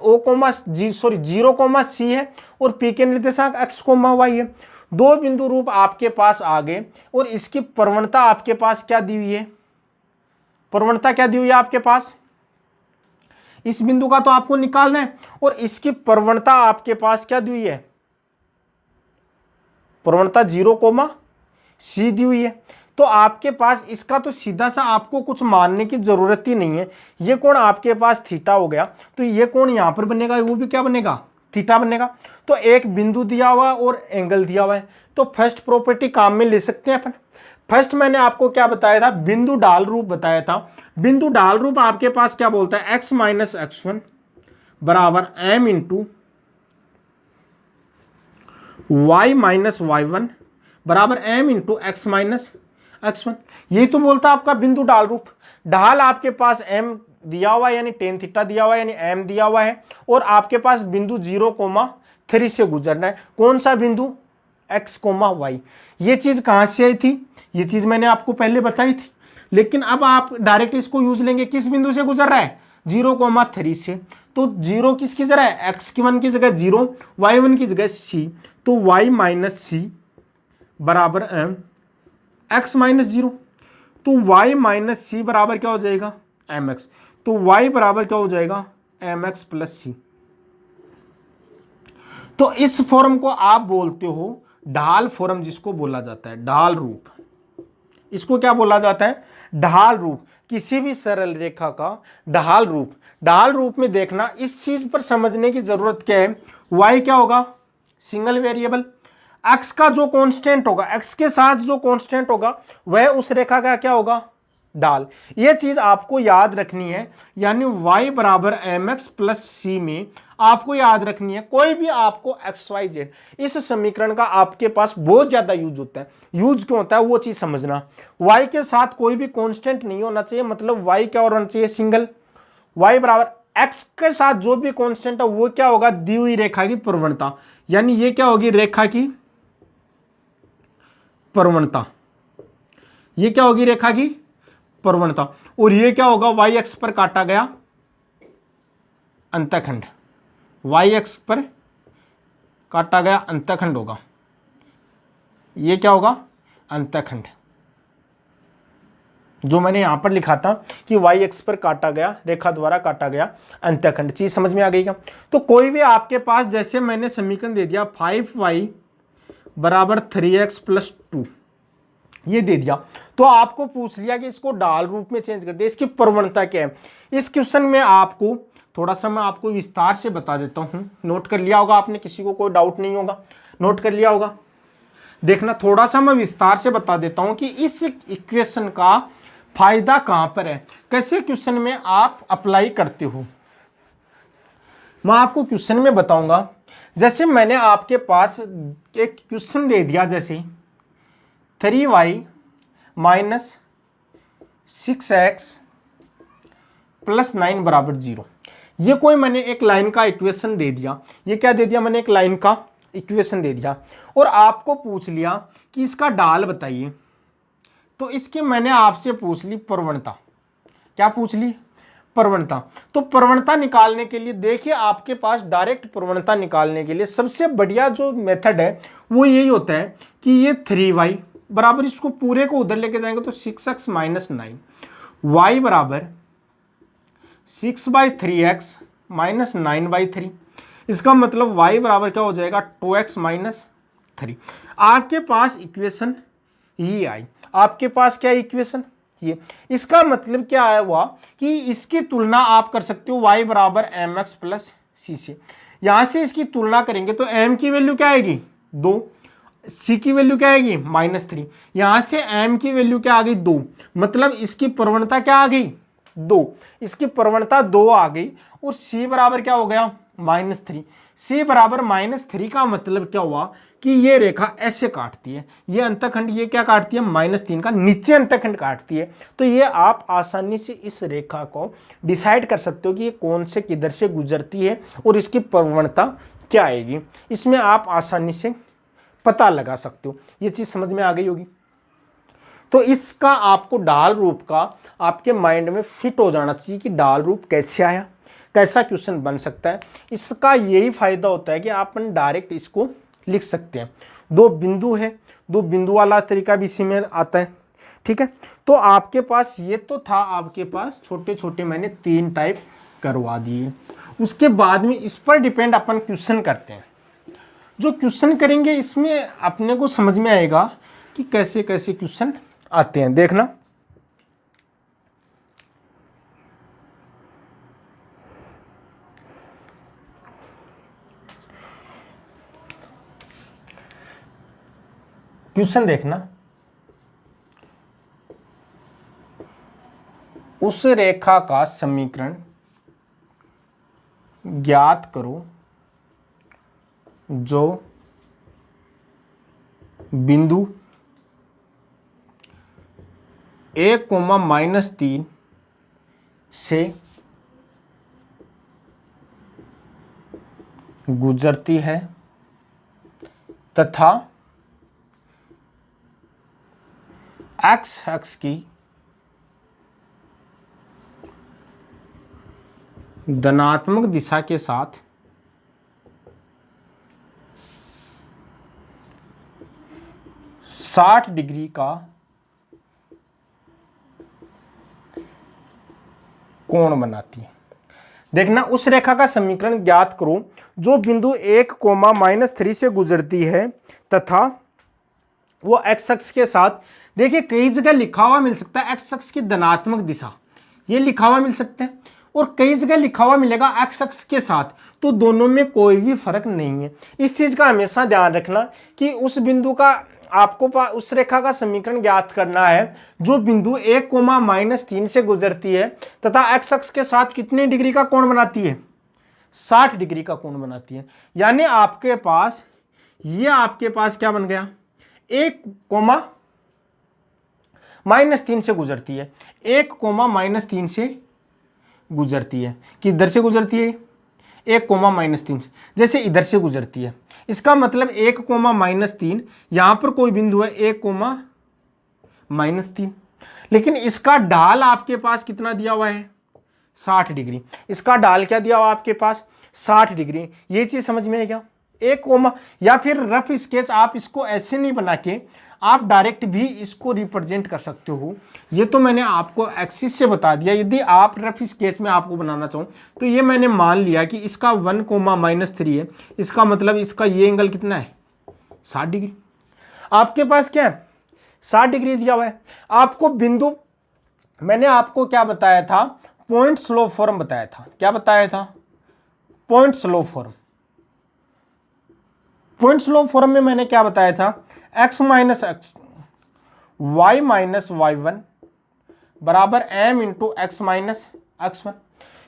जीरो कोमा सी है और P के निर्देशांक x कोमा y है। दो बिंदु रूप आपके पास आ गए, और इसकी प्रवणता आपके पास क्या दी हुई है? प्रवणता क्या दी हुई है आपके पास? इस बिंदु का तो आपको निकालना है, और इसकी प्रवणता आपके पास क्या दी हुई है? प्रवणता जीरो कोमा सी दी हुई है। तो आपके पास इसका तो सीधा सा आपको कुछ मानने की जरूरत ही नहीं है। ये कोण आपके पास थीटा हो गया, तो ये कोण यहां पर बनेगा, वो भी क्या बनेगा? थीटा बनेगा। तो एक बिंदु दिया हुआ है और एंगल दिया हुआ है, तो फर्स्ट प्रॉपर्टी काम में ले सकते हैं अपन। फर्स्ट मैंने आपको क्या बताया था? बिंदु ढाल रूप बताया था। बिंदु ढाल रूप आपके पास क्या बोलता है? x माइनस x1 बराबर m into y minus y1 बराबर m into x minus x1। यही तो बोलता है आपका बिंदु ढाल रूप। ढाल आपके पास m दिया हुआ है, यानी टेन थीटा दिया हुआ है, यानी m दिया हुआ है, और आपके पास बिंदु 0,3 से गुजरना है। कौन सा बिंदु? x, y। ये चीज कहां से आई थी? ये चीज मैंने आपको पहले बताई थी, लेकिन अब आप डायरेक्ट इसको यूज लेंगे। किस बिंदु से गुजर रहा है? 0,3 से। तो जीरो किसकी जगह है? x1 की जगह 0, y1 की जगह c, तो y माइनस सी बराबर m x माइनस 0। तो y माइनस सी बराबर क्या हो जाएगा, एम एक्स। तो y बराबर क्या हो जाएगा, एम एक्स प्लस सी। तो इस फॉर्म को आप बोलते हो ढाल फॉर्म, जिसको बोला जाता है ढाल रूप। इसको क्या बोला जाता है, ढाल रूप। किसी भी सरल रेखा का ढाल रूप। ढाल रूप में देखना, इस चीज पर समझने की जरूरत क्या है, y क्या होगा, सिंगल वेरिएबल। x का जो कांस्टेंट होगा, x के साथ जो कांस्टेंट होगा वह उस रेखा का क्या होगा, ढाल। यह चीज आपको याद रखनी है। यानी y बराबर एम एक्स प्लस सी में आपको याद रखनी है, कोई भी आपको एक्स वाई जेड, इस समीकरण का आपके पास बहुत ज्यादा यूज होता है। यूज क्यों होता है वो चीज समझना। y के साथ कोई भी कांस्टेंट नहीं होना चाहिए, मतलब y क्या होना चाहिए, सिंगल। y बराबर x के साथ जो भी कांस्टेंट है वो क्या होगा, दी हुई रेखा की प्रवणता। यानी ये क्या होगी, रेखा की प्रवणता। ये क्या होगी, रेखा की प्रवणता। और ये क्या होगा, y एक्स पर काटा गया अंतःखंड। y एक्स पर काटा गया अंतःखंड होगा। ये क्या होगा, अंतःखंड। जो मैंने यहां पर लिखा था कि y एक्स पर काटा गया, रेखा द्वारा काटा गया अंतःखंड। चीज समझ में आ गई क्या। तो कोई भी आपके पास, जैसे मैंने समीकरण दे दिया 5y बराबर 3x प्लस 2, ये दे दिया, तो आपको पूछ लिया कि इसको ढाल रूप में चेंज कर दे, इसकी प्रवणता क्या है। इस क्वेश्चन में आपको थोड़ा सा मैं आपको विस्तार से बता देता हूं। नोट कर लिया होगा आपने, किसी को कोई डाउट नहीं होगा, नोट कर लिया होगा। देखना, थोड़ा सा मैं विस्तार से बता देता हूं कि इस इक्वेशन का फायदा कहां पर है, कैसे क्वेश्चन में आप अप्लाई करते हो। मैं आपको क्वेश्चन में बताऊंगा। जैसे मैंने आपके पास एक क्वेश्चन दे दिया, जैसे 3y माइनस 6x प्लस 9 बराबर 0। ये कोई मैंने एक लाइन का इक्वेशन दे दिया। ये क्या दे दिया, मैंने एक लाइन का इक्वेशन दे दिया और आपको पूछ लिया कि इसका ढाल बताइए। तो इसके मैंने आपसे पूछ ली प्रवणता। क्या पूछ ली, प्रवणता। तो प्रवणता निकालने के लिए देखिए, आपके पास डायरेक्ट प्रवणता निकालने के लिए सबसे बढ़िया जो मेथड है वो यही होता है कि ये 3y बराबर, इसको पूरे को उधर लेके जाएंगे तो 6x माइनस 9, y बराबर 6/3x माइनस 9/3। इसका मतलब y बराबर क्या हो जाएगा, 2x माइनस 3। आपके पास इक्वेशन ये आई। आपके पास क्या इक्वेशन, ये। इसका मतलब क्या है हुआ कि इसकी तुलना आप कर सकते हो y बराबर एम एक्स प्लस सी से। यहां से इसकी तुलना करेंगे तो m की वैल्यू क्या आएगी, 2, c की वैल्यू क्या आएगी, -3। यहां से m की वैल्यू क्या आ गई, 2। मतलब इसकी प्रवणता क्या आ गई, 2। इसकी प्रवणता 2 आ गई। और c बराबर क्या हो गया, -3। c बराबर -3 का मतलब क्या हुआ कि ये रेखा ऐसे काटती है, ये अंतःखंड ये क्या काटती है, -3 का नीचे अंतःखंड काटती है। तो ये आप आसानी से इस रेखा को डिसाइड कर सकते हो कि ये कौन से किधर से गुजरती है और इसकी प्रवणता क्या आएगी। इसमें आप आसानी से पता लगा सकते हो। ये चीज समझ में आ गई होगी। तो इसका आपको ढाल रूप का आपके माइंड में फिट हो जाना चाहिए कि ढाल रूप कैसे आया, कैसा क्वेश्चन बन सकता है। इसका यही फायदा होता है कि आप डायरेक्ट इसको लिख सकते हैं। दो बिंदु है, दो बिंदु वाला तरीका भी इसी में आता है। ठीक है, तो आपके पास ये तो था, आपके पास छोटे छोटे मैंने 3 टाइप करवा दिए। उसके बाद में इस पर डिपेंड अपन क्वेश्चन करते हैं। जो क्वेश्चन करेंगे इसमें अपने को समझ में आएगा कि कैसे कैसे क्वेश्चन आते हैं। देखना, क्वेश्चन देखना, उस रेखा का समीकरण ज्ञात करो जो बिंदु 1, -3 से गुजरती है तथा x अक्ष की धनात्मक दिशा के साथ 60 डिग्री का कोण बनाती है। देखना उस रेखा का समीकरण ज्ञात करो जो बिंदु 1, -3 से गुजरती है तथा वो एक्स अक्ष के साथ, देखिए कई जगह लिखा हुआ मिल सकता है एक्स अक्ष की धनात्मक दिशा, ये लिखा हुआ मिल सकता है, और कई जगह लिखा हुआ मिलेगा एक्स अक्ष के साथ, तो दोनों में कोई भी फर्क नहीं है। इस चीज का हमेशा ध्यान रखना कि उस बिंदु का आपको उस रेखा का समीकरण ज्ञात करना है जो बिंदु 1, -3 से गुजरती है तथा एक्स अक्ष के साथ कितने डिग्री का कोण बनाती है, 60 डिग्री का कोण बनाती है। यानी आपके पास क्या बन गया, 1, -3 से गुजरती है, 1, -3 से गुजरती है, किधर से गुजरती है, 1, -3 से, जैसे इधर से गुजरती है। इसका मतलब 1, -3, यहां पर कोई बिंदु है 1, -3, लेकिन इसका ढाल आपके पास कितना दिया हुआ है, 60 डिग्री। इसका ढाल क्या दिया हुआ आपके पास, 60 डिग्री। ये चीज समझ में है क्या, या फिर रफ स्केच आप इसको ऐसे नहीं बना के आप डायरेक्ट भी इसको रिप्रेजेंट कर सकते हो। ये तो मैंने आपको एक्सिस से बता दिया। यदि आप रफ स्केच में आपको बनाना चाहो तो ये मैंने मान लिया कि इसका 1, -3 है, इसका मतलब इसका ये एंगल कितना है, 60 डिग्री। आपके पास क्या है, 60 डिग्री दिया हुआ है। आपको बिंदु, मैंने आपको क्या बताया था, पॉइंट स्लोप फॉर्म बताया था। क्या बताया था, point slope form. Point slope form में मैंने क्या बताया था, x - x y - y1 बराबर m इंटू x - x1।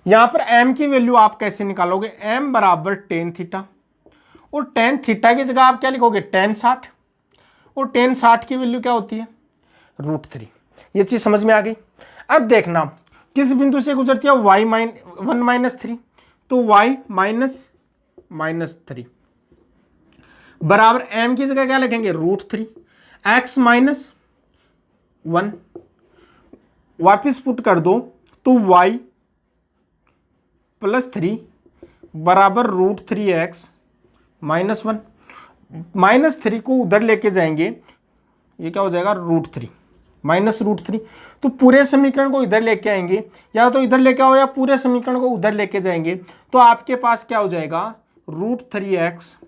यहां पर m की वैल्यू आप कैसे निकालोगे, m बराबर tan थीटा, और tan थीटा की जगह आप क्या लिखोगे, tan 60, और tan 60 की वैल्यू क्या होती है, √3। ये चीज समझ में आ गई। अब देखना किस बिंदु से गुजरती है, y 1 - 3, तो y -3 बराबर m की जगह क्या लिखेंगे, √3, x - 1 वापिस पुट कर दो तो y +3 बराबर √3x - 1। -3 को उधर लेके जाएंगे, ये क्या हो जाएगा, √3 -√3। तो पूरे समीकरण को इधर लेके आएंगे, या तो इधर लेके आओ या पूरे समीकरण को उधर लेके जाएंगे, तो आपके पास क्या हो जाएगा, √3x -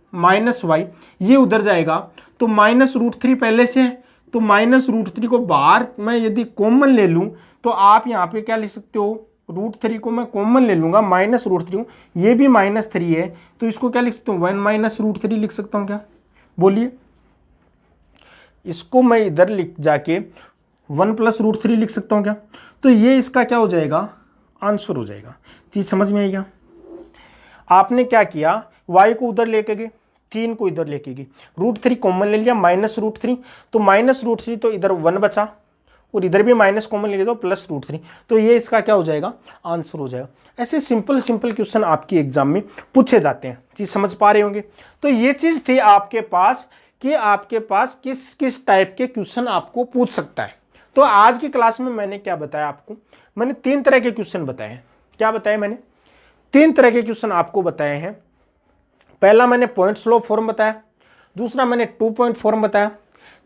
y, ये उधर जाएगा तो -√3 पहले से है, तो -√3 को बाहर मैं यदि कॉमन ले लूं तो आप यहां पे क्या लिख सकते हो, √3 को मैं कॉमन ले लूंगा, -√3, ये भी -3 है, तो इसको क्या लिख सकता हूं, 1 - √3 लिख सकता हूं क्या, बोलिए। इसको मैं इधर लिख जाके 1 + √3 लिख सकता हूं क्या, तो ये इसका क्या हो जाएगा, आंसर हो जाएगा। चीज समझ में आई क्या। आपने क्या किया, y को उधर लेके गए, 3 को इधर लेके गए, √3 कॉमन ले लिया, -√3, तो -√3 तो इधर 1 बचा, और इधर भी माइनस कॉमन ले लिया तो +√3, तो ये इसका क्या हो जाएगा, आंसर हो जाएगा। ऐसे सिंपल क्वेश्चन आपकी एग्जाम में पूछे जाते हैं, चीज समझ पा रहे होंगे। तो ये चीज थी आपके पास कि आपके पास किस किस टाइप के क्वेश्चन आपको पूछ सकता है। तो आज की क्लास में मैंने क्या बताया आपको, मैंने 3 तरह के क्वेश्चन बताए हैं। क्या बताया मैंने, 3 तरह के क्वेश्चन आपको बताए हैं। पहला मैंने पॉइंट स्लोप फॉर्म बताया, दूसरा मैंने 2 पॉइंट फॉर्म बताया,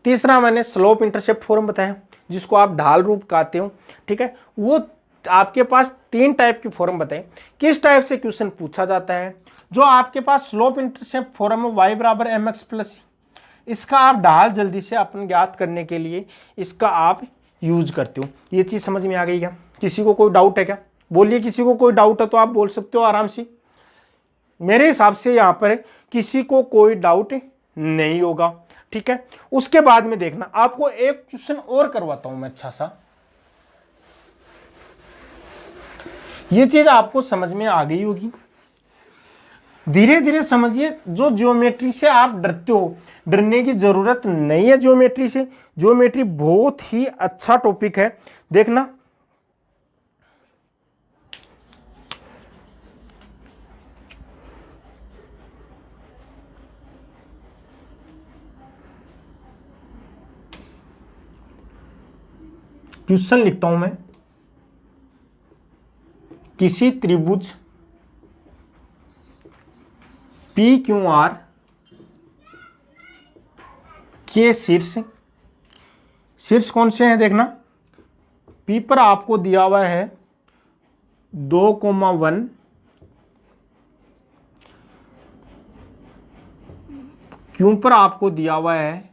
तीसरा मैंने स्लोप इंटरसेप्ट फॉर्म बताया जिसको आप ढाल रूप कहते हो, ठीक है। वो आपके पास 3 टाइप की फॉर्म बताए, किस टाइप से क्वेश्चन पूछा जाता है। जो आपके पास स्लोप इंटरसेप्ट फॉर्म है, y बराबर mx प्लस, इसका आप ढाल जल्दी से अपन ज्ञात करने के लिए इसका आप यूज करते हो। ये चीज समझ में आ गई क्या, किसी को कोई डाउट है क्या, बोलिए। किसी को कोई डाउट है तो आप बोल सकते हो आराम से। मेरे हिसाब से यहां पर किसी को कोई डाउट नहीं होगा, ठीक है। उसके बाद में देखना, आपको एक क्वेश्चन और करवाता हूं मैं अच्छा सा, ये चीज आपको समझ में आ गई होगी। धीरे धीरे समझिए। जो ज्योमेट्री से आप डरते हो, डरने की जरूरत नहीं है ज्योमेट्री से। ज्योमेट्री बहुत ही अच्छा टॉपिक है, देखना। क्वेश्चन लिखता हूं मैं, किसी त्रिभुज PQR के शीर्ष कौन से हैं, देखना। P पर आपको दिया हुआ है 2,1 क्यों पर आपको दिया हुआ है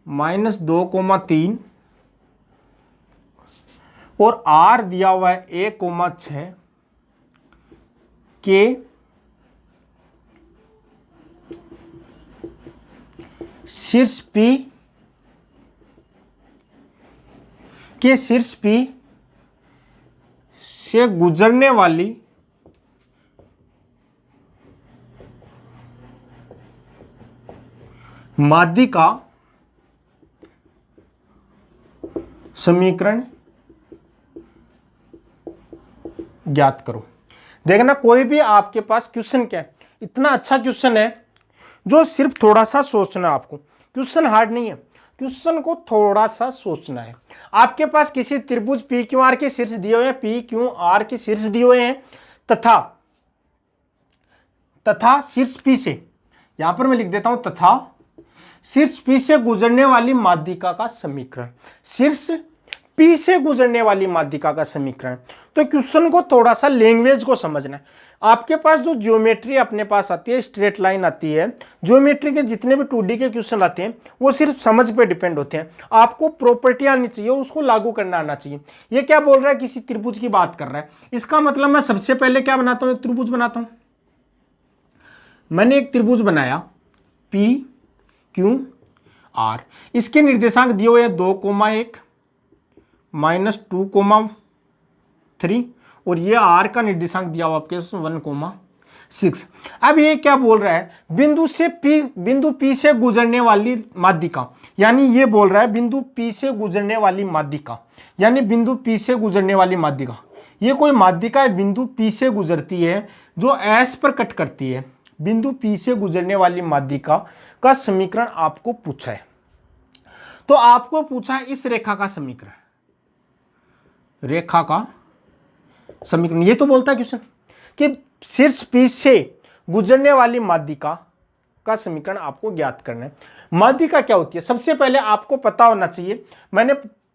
-2,3 और R दिया हुआ है 1,6 के शीर्ष P से गुजरने वाली माध्यिका का समीकरण ज्ञात करो। देखना कोई भी आपके पास क्वेश्चन क्या है, इतना अच्छा क्वेश्चन है जो सिर्फ थोड़ा सा सोचना है आपको। क्वेश्चन हार्ड नहीं है, क्वेश्चन को थोड़ा सा सोचना है। आपके पास किसी त्रिभुज पी क्यू आर के शीर्ष दिए हुए हैं, पी क्यू आर के शीर्ष दिए हुए हैं तथा शीर्ष पी से, यहां पर मैं लिख देता हूं तथा शीर्ष पी से गुजरने वाली माध्यिका का समीकरण, शीर्ष पी से गुजरने वाली माध्यिका का समीकरण। तो क्वेश्चन को थोड़ा सा लैंग्वेज को समझना है। आपके पास जो ज्योमेट्री अपने पास आती है, स्ट्रेट लाइन आती है, ज्योमेट्री के जितने भी 2D के क्वेश्चन आते हैं वो सिर्फ समझ पे डिपेंड होते हैं। आपको प्रॉपर्टी आनी चाहिए, उसको लागू करना आना चाहिए। ये क्या बोल रहा है, किसी त्रिभुज की बात कर रहा है, इसका मतलब मैं सबसे पहले क्या बनाता हूं, एक त्रिभुज बनाता हूं। मैंने एक त्रिभुज बनाया पी क्यू आर, इसके निर्देशांक दिए हुए 2,1 -2,3 और ये आर का निर्देशांक दिया हुआ आपके 1,6। अब ये क्या बोल रहा है, बिंदु पी से गुजरने वाली माध्यिका, यानी ये बोल रहा है बिंदु पी से गुजरने वाली माध्यिका, यानी बिंदु पी से गुजरने वाली माध्यिका। ये कोई माध्यिका है बिंदु पी से गुजरती है जो एस पर कट करती है। बिंदु पी से गुजरने वाली माध्यिका का समीकरण आपको पूछा है। तो आपको पूछा है इस रेखा का समीकरण, रेखा का समीकरण। ये तो बोलता है क्वेश्चन कि शीर्ष पी से गुजरने वाली माध्यिका का समीकरण आपको ज्ञात करना है। माध्यिका क्या होती है, सबसे पहले आपको पता होना चाहिए। मैंने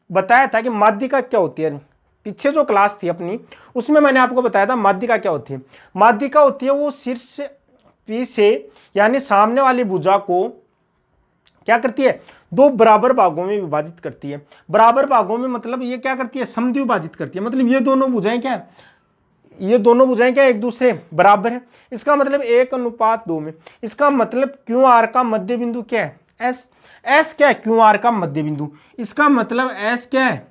बताया था कि माध्यिका क्या होती है, पीछे जो क्लास थी अपनी उसमें मैंने आपको बताया था माध्यिका क्या होती है। माध्यिका होती है वो शीर्ष पी से यानी सामने वाली भुजा को क्या करती है, दो बराबर भागों में विभाजित करती है। बराबर भागों में मतलब ये क्या करती है, समद्विभाजित करती है। मतलब ये दोनों भुजाएं क्या है, ये दोनों भुजाएं क्या एक दूसरे बराबर है। इसका मतलब 1:2 में। इसका मतलब क्यू आर का मध्य बिंदु क्या है, एस। एस क्या है, क्यू आर का मध्य बिंदु। इसका मतलब एस क्या है,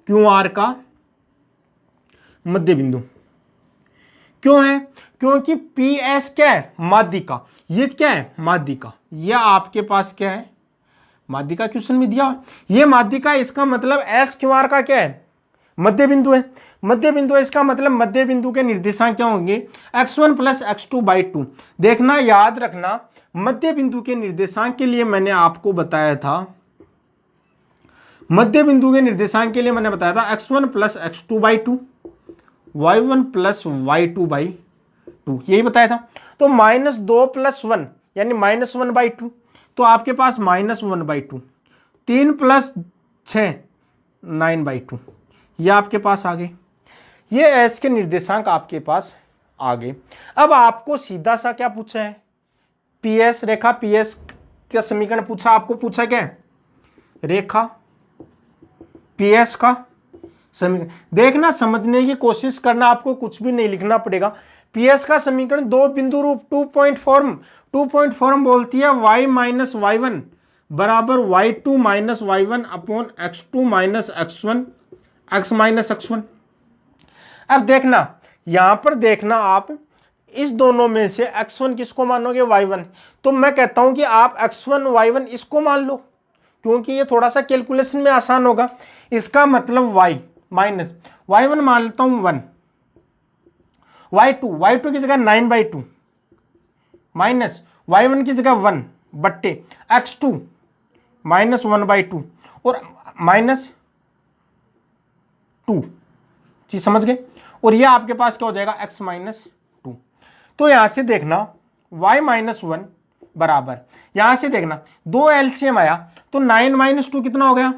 क्यू आर का मध्य बिंदु। क्यों है, क्योंकि पी एस क्या है, माध्यिका। ये क्या है, माध्यिका। यह आपके पास क्या है, माध्यिका क्वेश्चन में दिया। ये माध्यिका, इसका मतलब एस क्यू आर का क्या है, मध्य बिंदु है। मध्य बिंदु है, इसका मतलब मध्य बिंदु के निर्देशांक क्या होंगे, x1 + x2/2। देखना, याद रखना, मध्य बिंदु के निर्देशांक के लिए मैंने आपको बताया था, मध्य बिंदु के निर्देशांक के लिए मैंने बताया था x1 + x2/2, y1 + y2/2, यही बताया था। तो -2 + 1 यानी -1/2, तो आपके पास -1/2। 3 + 6 9/2, ये आपके पास आ गए। ये एस के निर्देशांक आपके पास आ गए। अब आपको सीधा सा क्या पूछा है, पीएस, रेखा पीएस का समीकरण पूछा। आपको पूछा क्या है, रेखा पीएस का समीकरण। देखना, समझने की कोशिश करना, आपको कुछ भी नहीं लिखना पड़ेगा। पीएस का समीकरण दो बिंदु रूप 2 पॉइंट फॉर्म बोलती है y - y1 बराबर y2 - y1 upon x2 - x1 x - x1। अब देखना, यहां पर देखना, आप इस दोनों में से x1 किसको मानोगे, y1। तो मैं कहता हूं कि आप x1 y1 इसको मान लो, क्योंकि ये थोड़ा सा कैलकुलेशन में आसान होगा। इसका मतलब y माइनस y1 मान लेता हूं 1, y2 की जगह 9/2 माइनस y1 की जगह 1 बट्टे x2 -1/2 और -2 चीज समझ गए। और ये आपके पास क्या हो जाएगा, x - 2। तो यहां से देखना y - 1 बराबर, यहां से देखना 2 एलसीएम आया तो 9 - 2 कितना हो गया,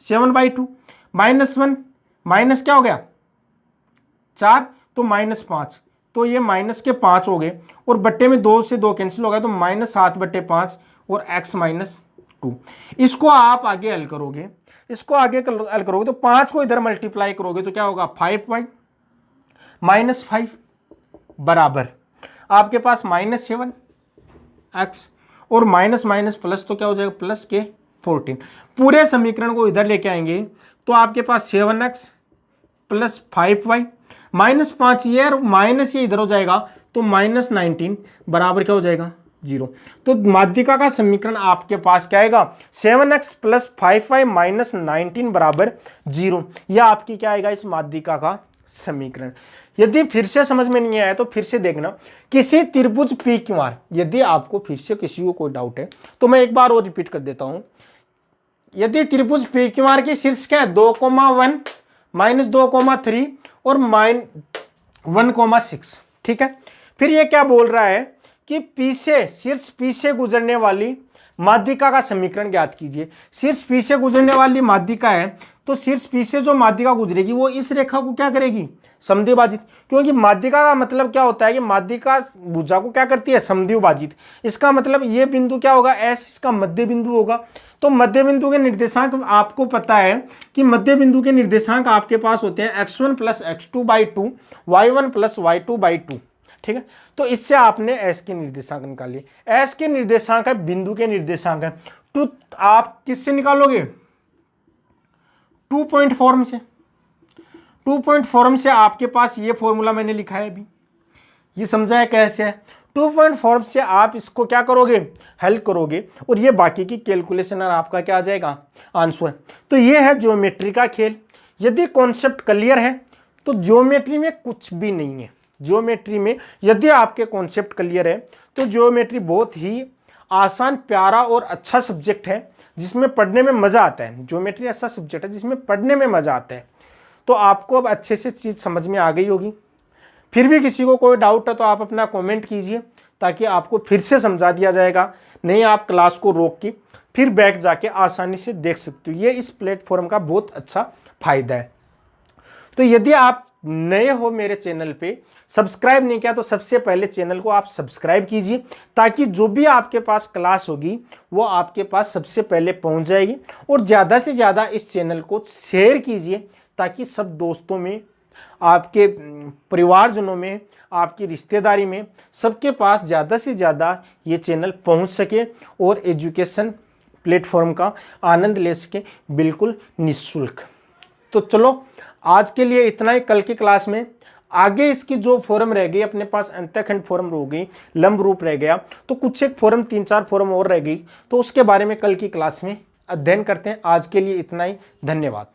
7/2 -1 माइनस क्या हो गया 4 तो -5, तो ये -5 हो गए और बट्टे में 2 से 2 कैंसिल हो गया, तो -7/5 और x -2। इसको आप आगे हल करोगे, इसको आगे हल करोगे तो 5 को इधर मल्टीप्लाई करोगे तो क्या होगा 5y -5 बराबर आपके पास -7x और माइनस माइनस प्लस तो क्या हो जाएगा प्लस के 14। पूरे समीकरण को इधर लेके आएंगे तो आपके पास 7x प्लस 5y -5 ये और माइनस ये इधर हो जाएगा तो -19 बराबर क्या हो जाएगा 0। तो माध्यिका का समीकरण आपके पास क्या आएगा 7x प्लस 5y -19 बराबर 0। यह आपकी क्या आएगा इस माध्यिका का समीकरण। यदि फिर से समझ में नहीं आया तो फिर से देखना, किसी त्रिभुज पी क्यू आर, यदि आपको फिर से किसी को कोई डाउट है तो मैं एक बार और रिपीट कर देता हूं। यदि त्रिभुज पी क्यू आर की शीर्ष क्या है 2,1 -2,3 और -1,6, ठीक है। फिर ये क्या बोल रहा है कि पी से शीर्ष पी से गुजरने वाली माध्यिका का समीकरण ज्ञात कीजिए। शीर्ष पी से गुजरने वाली माध्यिका है तो शीर्ष पी से जो माध्यिका गुजरेगी वो इस रेखा को क्या करेगी समद्विभाजित, क्योंकि माध्यिका का मतलब क्या होता है कि माध्यिका भुजा को क्या करती है समद्विभाजित। इसका मतलब ये बिंदु क्या होगा एस, इसका मध्य बिंदु होगा। तो मध्य बिंदु के निर्देशांक आपको पता है कि मध्य बिंदु के निर्देशांक आपके पास होते हैं x1 plus x2/2 y1 plus y2/2, ठीक है। तो इससे आपने एस के निर्देशांक निकाले। एस के निर्देशांक है बिंदु के निर्देशांक है, तो आप किससे निकालोगे 2 पॉइंट फॉर्म से। 2 पॉइंट फॉर्म से आपके पास ये फॉर्मूला मैंने लिखा है अभी, ये समझा है कैसे है। 2 पॉइंट फॉर्म से आप इसको क्या करोगे हल करोगे और ये बाकी की कैलकुलेशन और आपका क्या आ जाएगा आंसर। तो ये है ज्योमेट्री का खेल। यदि कॉन्सेप्ट क्लियर है तो ज्योमेट्री में कुछ भी नहीं है। ज्योमेट्री में यदि आपके कॉन्सेप्ट क्लियर है तो ज्योमेट्री बहुत ही आसान, प्यारा और अच्छा सब्जेक्ट है जिसमें पढ़ने में मजा आता है। ज्योमेट्री ऐसा सब्जेक्ट है जिसमें पढ़ने में मजा आता है। तो आपको अब अच्छे से चीज समझ में आ गई होगी। फिर भी किसी को कोई डाउट है तो आप अपना कमेंट कीजिए ताकि आपको फिर से समझा दिया जाएगा। नहीं आप क्लास को रोक के फिर बैक जाके आसानी से देख सकते हो। ये इस प्लेटफॉर्म का बहुत अच्छा फायदा है। तो यदि आप नए हो मेरे चैनल पे, सब्सक्राइब नहीं किया तो सबसे पहले चैनल को आप सब्सक्राइब कीजिए ताकि जो भी आपके पास क्लास होगी वो आपके पास सबसे पहले पहुंच जाएगी। और ज़्यादा से ज़्यादा इस चैनल को शेयर कीजिए ताकि सब दोस्तों में, आपके परिवारजनों में, आपकी रिश्तेदारी में सबके पास ज़्यादा से ज़्यादा ये चैनल पहुंच सके और एजुकेशन प्लेटफॉर्म का आनंद ले सके बिल्कुल निःशुल्क। तो चलो आज के लिए इतना ही। कल की क्लास में आगे इसकी जो फॉर्म रह गई अपने पास अंतःखंड फॉर्म हो गई, लंब रूप रह गया, तो कुछ एक फॉर्म 3-4 फॉर्म और रह गई, तो उसके बारे में कल की क्लास में अध्ययन करते हैं। आज के लिए इतना ही, धन्यवाद।